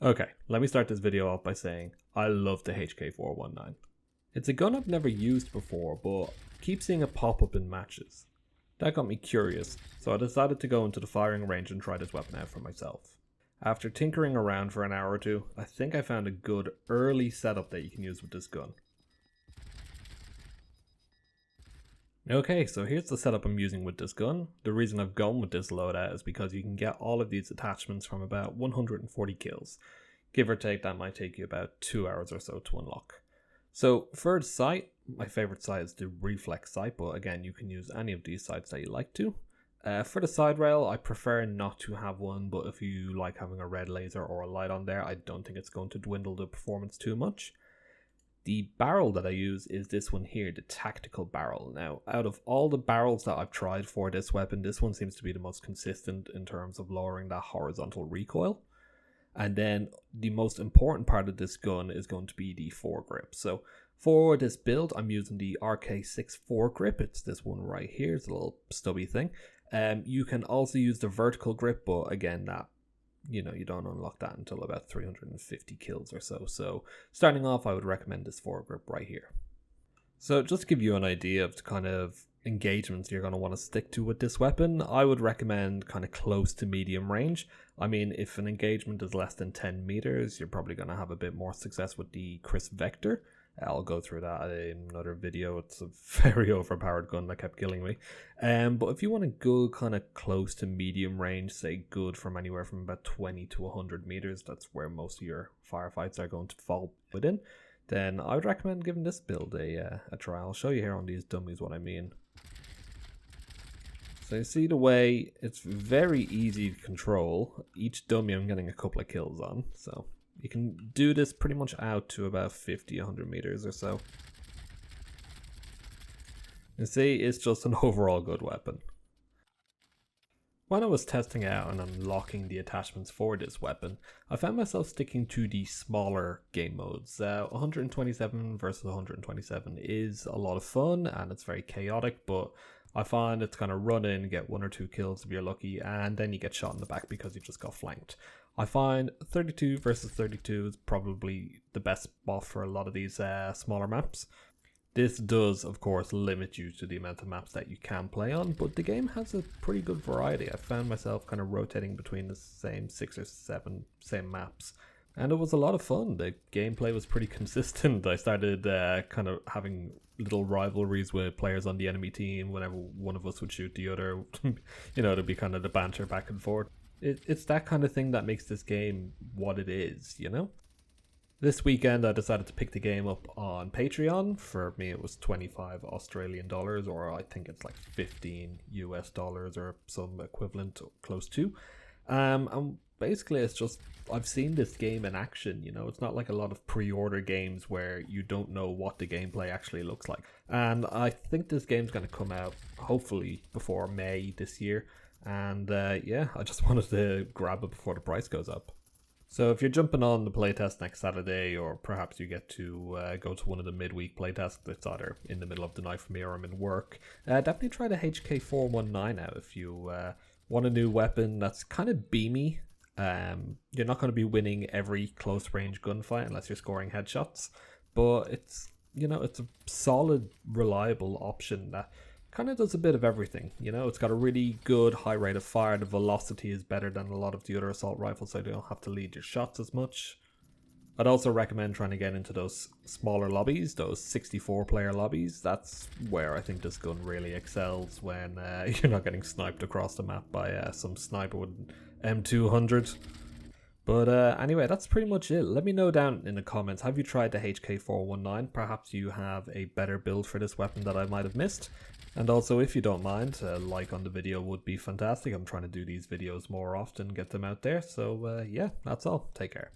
Okay, let me start this video off by saying I love the HK419. It's a gun I've never used before, but keep seeing it pop up in matches. That got me curious, so I decided to go into the firing range and try this weapon out for myself. After tinkering around for an hour or two, I think I found a good early setup that you can use with this gun. Okay, so here's the setup I'm using with this gun. The reason I've gone with this loadout is because you can get all of these attachments from about 140 kills. Give or take, that might take you about 2 hours or so to unlock. So for the sight, my favourite sight is the reflex sight, but again, you can use any of these sights that you like to. For the side rail, I prefer not to have one, but if you like having a red laser or a light on there, I don't think it's going to dwindle the performance too much. The barrel that I use is this one here, the tactical barrel. Now, out of all the barrels that I've tried for this weapon, this one seems to be the most consistent in terms of lowering that horizontal recoil. And then the most important part of this gun is going to be the foregrip. So for this build, I'm using the HK6 foregrip. It's this one right here. It's a little stubby thing. You can also use the vertical grip, but again, you don't unlock that until about 350 kills or so. So starting off, I would recommend this foregrip right here. So just to give you an idea of the kind of engagements you're going to want to stick to with this weapon, I would recommend kind of close to medium range. I mean, if an engagement is less than 10 meters, you're probably going to have a bit more success with the Crisp Vector. I'll go through that in another video. It's a very overpowered gun that kept killing me. But if you want a good kind of close to medium range, say good from anywhere from about 20 to 100 meters, that's where most of your firefights are going to fall within, then I would recommend giving this build a try. I'll show you here on these dummies what I mean. So you see the way it's very easy to control. Each dummy I'm getting a couple of kills on, so you can do this pretty much out to about 50-100 meters or so. You see, it's just an overall good weapon. When I was testing out and unlocking the attachments for this weapon, I found myself sticking to the smaller game modes. 127 versus 127 is a lot of fun and it's very chaotic, but I find it's kind of run in, get 1 or 2 kills if you're lucky, and then you get shot in the back because you just got flanked. I find 32 versus 32 is probably the best spot for a lot of these smaller maps. This does, of course, limit you to the amount of maps that you can play on, but the game has a pretty good variety. I found myself kind of rotating between the same 6 or 7 same maps, and it was a lot of fun. The gameplay was pretty consistent. I started kind of having little rivalries with players on the enemy team. Whenever one of us would shoot the other, it'd be kind of the banter back and forth. It's that kind of thing that makes this game what it is, This weekend I decided to pick the game up on Patreon. For me it was 25 Australian dollars, or I think it's like 15 US dollars or some equivalent close to. And basically it's just, I've seen this game in action, it's not like a lot of pre-order games where you don't know what the gameplay actually looks like. And I think this game's going to come out hopefully before May this year. And yeah, I just wanted to grab it before the price goes up. So if you're jumping on the playtest next Saturday, or perhaps you get to go to one of the midweek playtests, it's either in the middle of the night for me or I'm in work, definitely try the HK419 out if you want a new weapon that's kind of beamy. You're not going to be winning every close range gunfight unless you're scoring headshots, but it's it's a solid, reliable option that kind of does a bit of everything. It's got a really good high rate of fire. The velocity is better than a lot of the other assault rifles, so you don't have to lead your shots as much. I'd also recommend trying to get into those smaller lobbies, those 64 player lobbies. That's where I think this gun really excels, when you're not getting sniped across the map by some sniper with M200. But anyway, that's pretty much it. Let me know down in the comments, have you tried the HK419? Perhaps you have a better build for this weapon that I might have missed. And also, if you don't mind, a like on the video would be fantastic. I'm trying to do these videos more often, get them out there. So yeah, that's all. Take care.